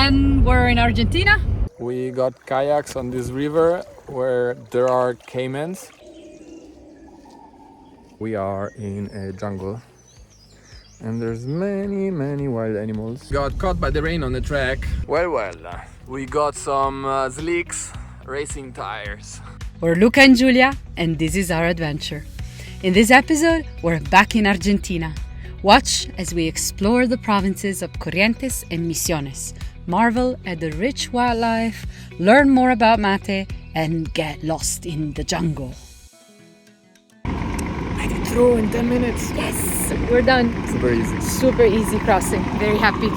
And we're in Argentina. We got kayaks on this river where there are caimans. We are in a jungle and there's many wild animals. Got caught by the rain on the track. Well, we got some slicks racing tires. We're Luca and Giulia, and this is our adventure. In this episode, we're back in Argentina. Watch as we explore the provinces of Corrientes and Misiones, marvel at the rich wildlife, learn more about mate, and get lost in the jungle. Made it through in 10 minutes. Yes, we're done. Super easy. Super easy crossing. Very happy.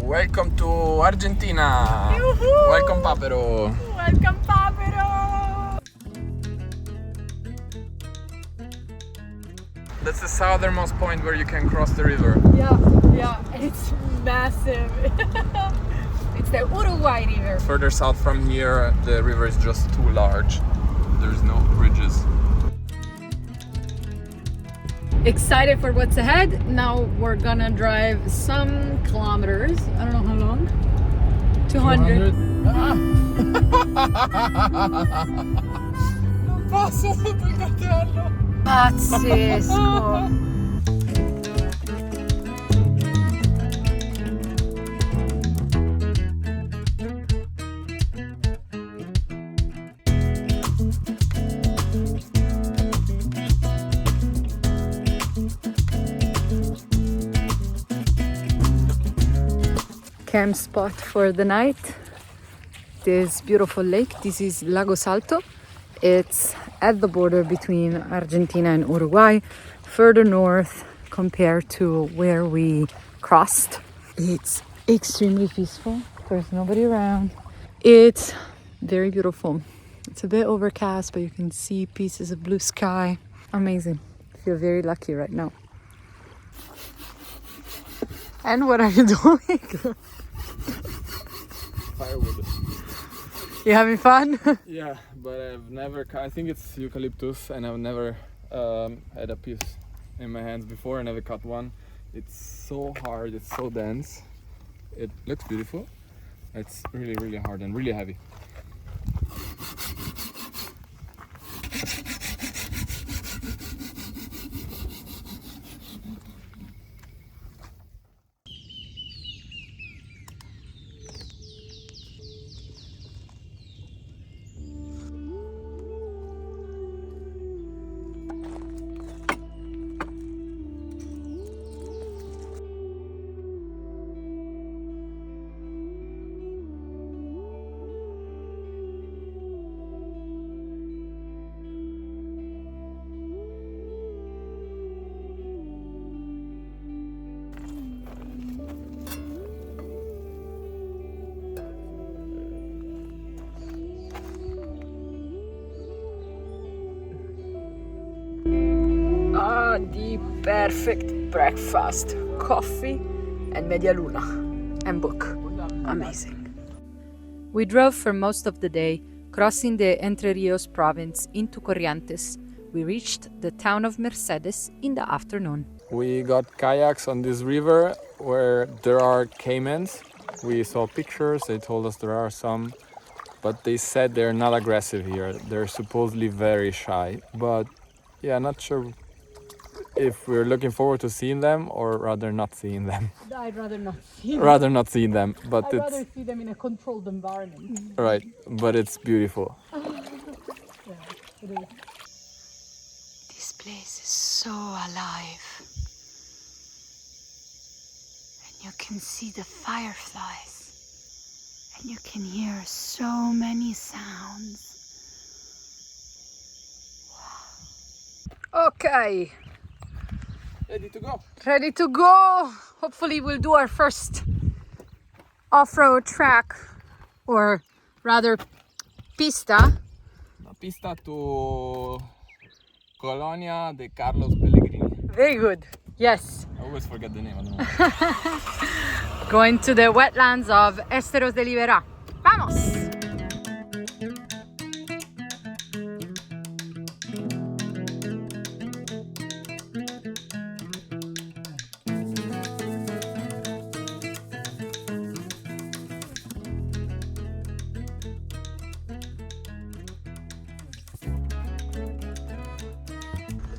Welcome to Argentina. Yoo-hoo! Welcome, Papero. Welcome, Papero. That's the southernmost point where you can cross the river. Yeah, and it's massive. It's the Uruguay River. Further south from here, the river is just too large. There's no bridges. Excited for what's ahead. Now we're gonna drive some kilometers. I don't know how long. 200. Non posso fotografarlo. Pazzesco. Camp spot for the night. This beautiful lake. This is Lago Salto. It's at the border between Argentina and Uruguay, further north compared to where we crossed. It's extremely peaceful. There's nobody around. It's very beautiful. It's a bit overcast, but you can see pieces of blue sky. Amazing. I feel very lucky right now. And what are you doing? Firewood. You having fun? Yeah, but I've never, I think it's eucalyptus, and I've never had a piece in my hands before. I never cut one. It's so hard, it's so dense. It looks beautiful. It's really hard and really heavy. The perfect breakfast, coffee and media luna and book. Amazing. We drove for most of the day, crossing the Entre Rios province into Corrientes. We reached the town of Mercedes in the afternoon. We got kayaks on this river where there are caimans. We saw pictures, they told us there are some, but they said they're not aggressive here. They're supposedly very shy, but yeah, not sure if we're looking forward to seeing them or rather not seeing them. I'd rather not see them. Rather not seeing them, but I'd it's rather see them in a controlled environment. right, but it's beautiful. Yeah, it is. This place is so alive. And you can see the fireflies. And you can hear so many sounds. Wow. Okay. Ready to go? Ready to go. Hopefully we'll do our first off-road track, or rather pista. La pista to Colonia de Carlos Pellegrini. Very good. Yes. I always forget the name. I don't know. Going to the wetlands of Esteros de Liberá. Vamos!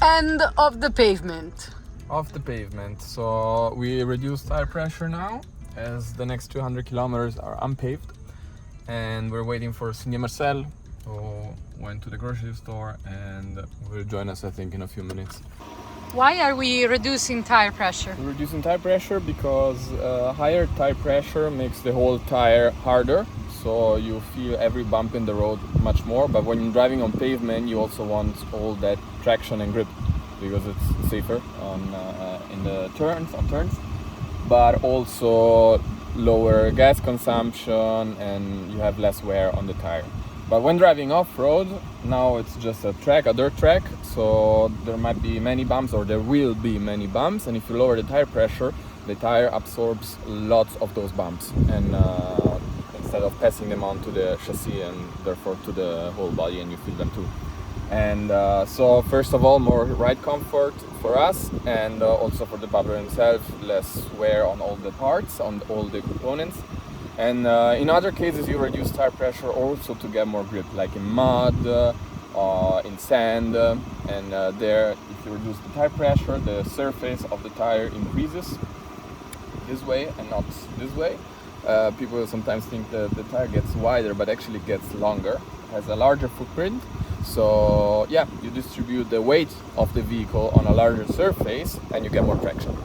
end of the pavement. Off the pavement. So we reduce tire pressure now, as the next 200 kilometers are unpaved, and we're waiting for Cindy and Marcel, who went to the grocery store and will join us, I think, in a few minutes. Why are we reducing tire pressure? We're reducing tire pressure because higher tire pressure makes the whole tire harder, so you feel every bump in the road much more. But when you're driving on pavement, you also want all that traction and grip, because it's safer in the turns, but also lower gas consumption, and you have less wear on the tire. But when driving off-road, now it's just a dirt track, so there might be many bumps, or there will be many bumps, and if you lower the tire pressure, the tire absorbs lots of those bumps, and instead of passing them on to the chassis and therefore to the whole body, and you feel them too. And so first of all, more ride comfort for us, and also for the bobber himself, less wear on all the parts, on all the components. And in other cases, you reduce tire pressure also to get more grip, like in mud, in sand, and there, if you reduce the tire pressure, the surface of the tire increases this way and not this way. People sometimes think that the tire gets wider, but actually it gets longer, has a larger footprint. So yeah, you distribute the weight of the vehicle on a larger surface and you get more traction.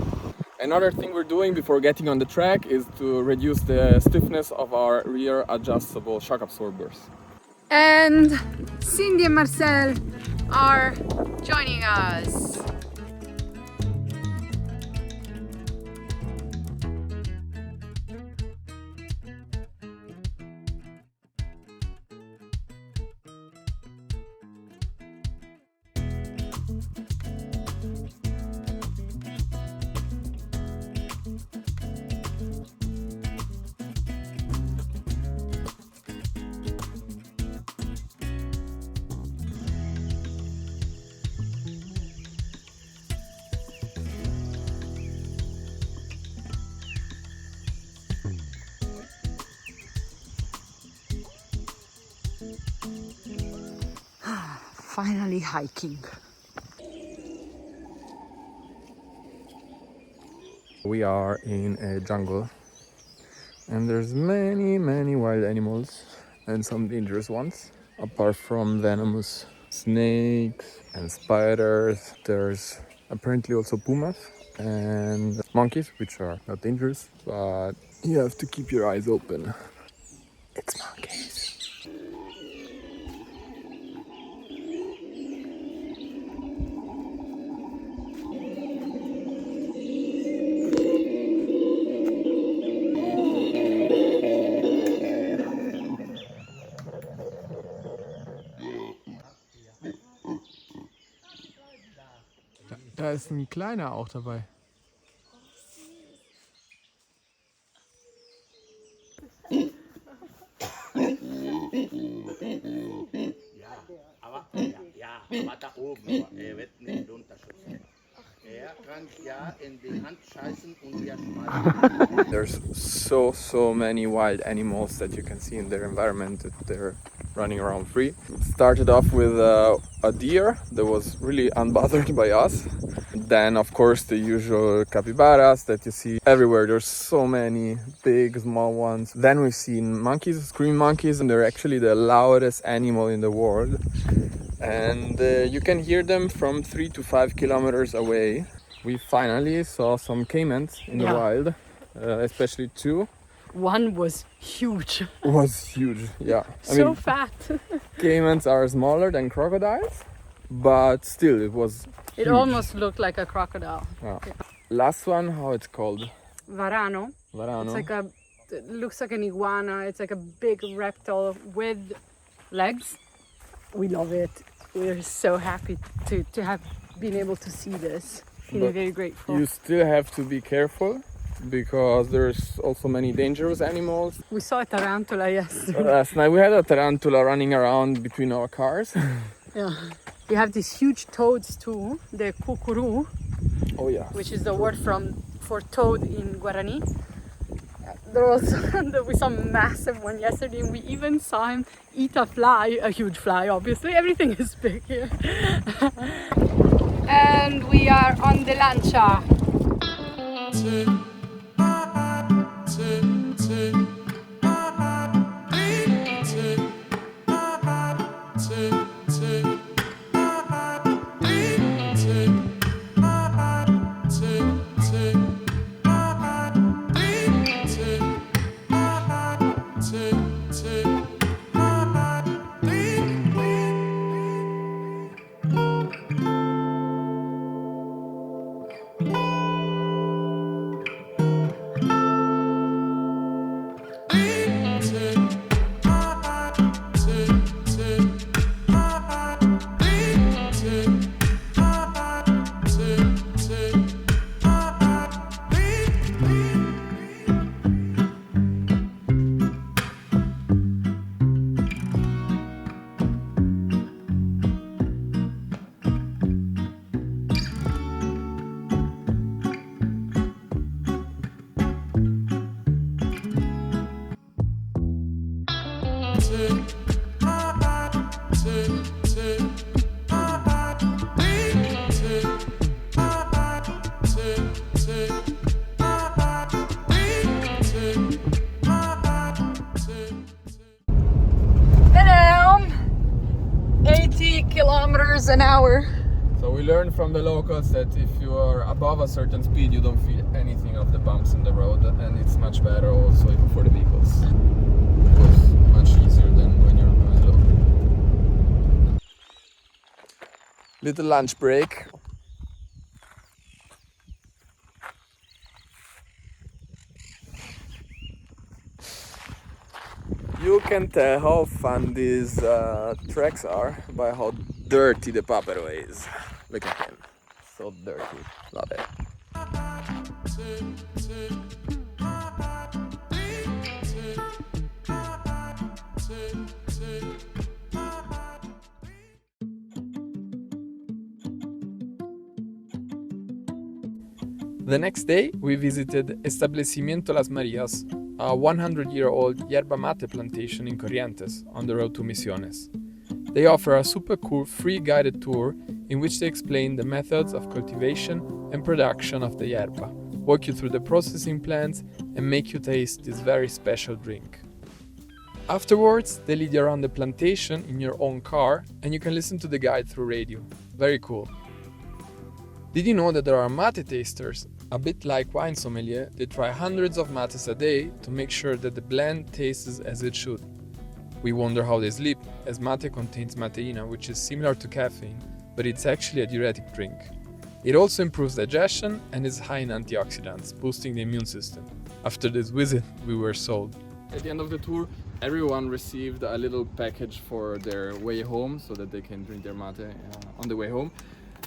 Another thing we're doing before getting on the track is to reduce the stiffness of our rear adjustable shock absorbers. And Cindy and Marcel are joining us. Finally hiking. We are in a jungle, and there's many wild animals and some dangerous ones. Apart from venomous snakes and spiders, there's apparently also pumas and monkeys, which are not dangerous, but you have to keep your eyes open. It's monkeys. Da ist ein kleiner auch dabei. Aber da oben, er wird nicht runterschützen. Er kann ja in die Hand scheißen und wir schmeißen. There's so many wild animals that you can see in their environment, that they're running around free. Started off with a deer that was really unbothered by us. Then of course the usual capybaras that you see everywhere. There's so many big, small ones. Then we've seen monkeys, screaming monkeys, and they're actually the loudest animal in the world. And you can hear them from 3 to 5 kilometers away. We finally saw some caimans in the wild, especially two. One was huge. Was huge, yeah. So fat. Caimans are smaller than crocodiles, but still it was It huge. almost looked like a crocodile. Yeah. Last one, how it's called? Varano. Varano. It's like it looks like an iguana. It's like a big reptile with legs. We love it. We're so happy to have been able to see this. Feeling very grateful. You still have to be careful because there's also many dangerous animals. We saw a tarantula yesterday. Last night we had a tarantula running around between our cars. Yeah. We have these huge toads too, the kukuru, Oh yeah. which is the word for toad in Guarani. There was we saw a massive one yesterday, and we even saw him eat a fly, a huge fly obviously. Everything is big here. And we are on the Lancia. Kilometers an hour. So we learned from the locals that if you are above a certain speed, you don't feel anything of the bumps in the road, and it's much better also even for the vehicles. It's much easier than when you're going slow. Little lunch break. You can tell how fun these tracks are by how dirty the Papero is. Look at him. So dirty. Love it. The next day, we visited Establecimiento Las Marias, a 100-year-old yerba mate plantation in Corrientes on the road to Misiones. They offer a super cool free guided tour in which they explain the methods of cultivation and production of the yerba, walk you through the processing plants, and make you taste this very special drink. Afterwards, they lead you around the plantation in your own car, and you can listen to the guide through radio. Very cool. Did you know that there are mate tasters? A bit like wine sommelier, they try hundreds of mates a day to make sure that the blend tastes as it should. We wonder how they sleep, as mate contains mateina, which is similar to caffeine, but it's actually a diuretic drink. It also improves digestion and is high in antioxidants, boosting the immune system. After this visit, we were sold. At the end of the tour, everyone received a little package for their way home so that they can drink their mate on the way home.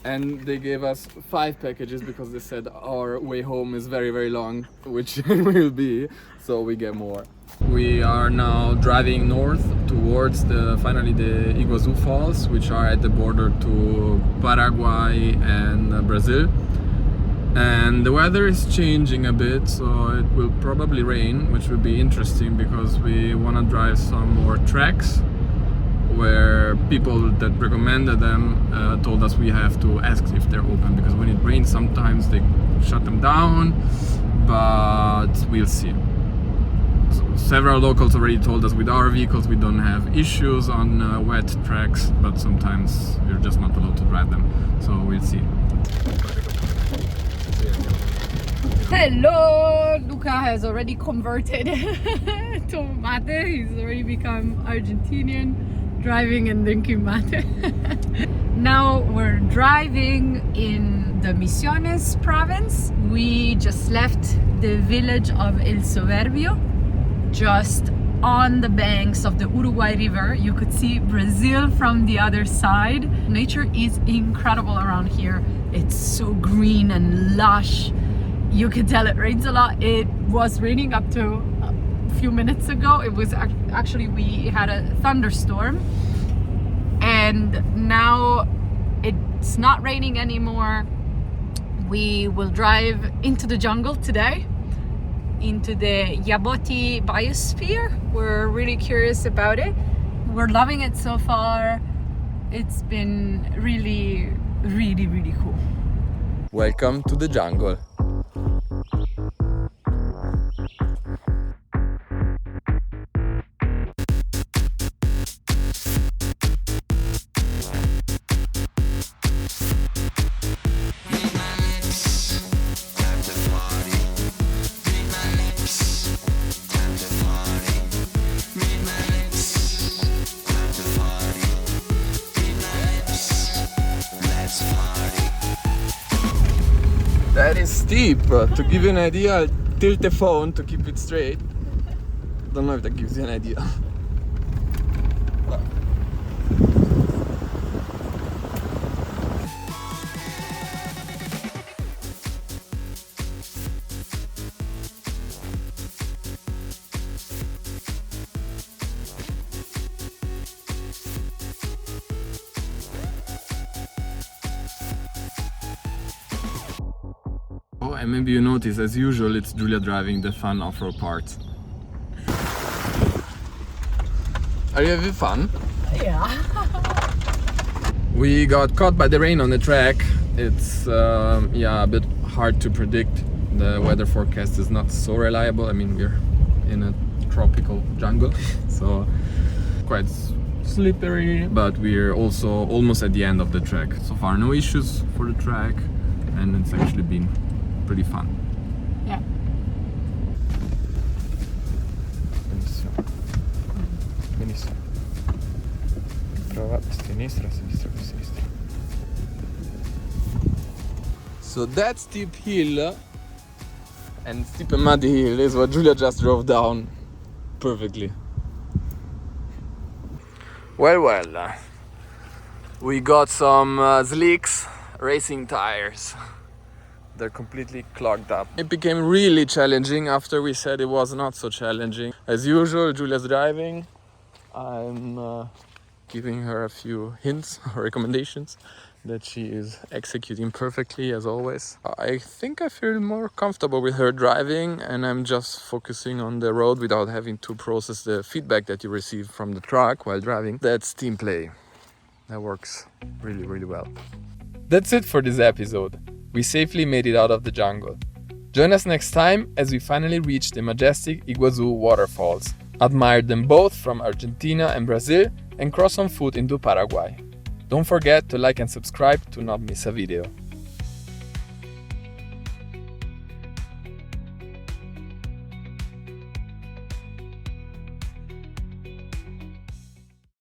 And they gave us 5 packages because they said our way home is very, very long, which it will be, so we get more. We are now driving north towards finally the Iguazu Falls, which are at the border to Paraguay and Brazil. And the weather is changing a bit, so it will probably rain, which will be interesting because we want to drive some more tracks where people that recommended them told us we have to ask if they're open, because when it rains sometimes they shut them down, but we'll see. So several locals already told us with our vehicles we don't have issues on wet tracks, but sometimes we're just not allowed to drive them, so we'll see. Hello! Luca has already converted to mate. He's already become Argentinian, driving and drinking mate. Now we're driving in the Misiones province. We just left the village of El Soberbio, just on the banks of the Uruguay River. You could see Brazil from the other side. Nature is incredible around here. It's so green and lush. You can tell it rains a lot. It was raining up to a few minutes ago. It was actually, we had a thunderstorm, and now it's not raining anymore. We will drive into the jungle today, into the Yaboti biosphere. We're really curious about it. We're loving it so far. It's been really really, really cool. Welcome to the jungle. That is steep. To give you an idea, I'll tilt the phone to keep it straight. Don't know if that gives you an idea. Oh, and maybe you notice, as usual, it's Giulia driving the fun off-road part. Are you having fun? Yeah. We got caught by the rain on the track. It's a bit hard to predict. The weather forecast is not so reliable. I mean, we're in a tropical jungle, so quite slippery, but we're also almost at the end of the track. So far, no issues for the track, and it's actually been pretty fun. Yeah. Benissimo. Benissimo. Prova sinistra, sinistra, sinistra. So that steep hill and steep and muddy hill is what Giulia just drove down perfectly. Well, we got some slicks racing tires. They're completely clogged up. It became really challenging after we said it was not so challenging. As usual, Giulia's driving. I'm giving her a few hints or recommendations that she is executing perfectly, as always. I think I feel more comfortable with her driving, and I'm just focusing on the road without having to process the feedback that you receive from the truck while driving. That's team play. That works really, really well. That's it for this episode. We safely made it out of the jungle. Join us next time as we finally reach the majestic Iguazu waterfalls, admire them both from Argentina and Brazil, and cross on foot into Paraguay. Don't forget to like and subscribe to not miss a video.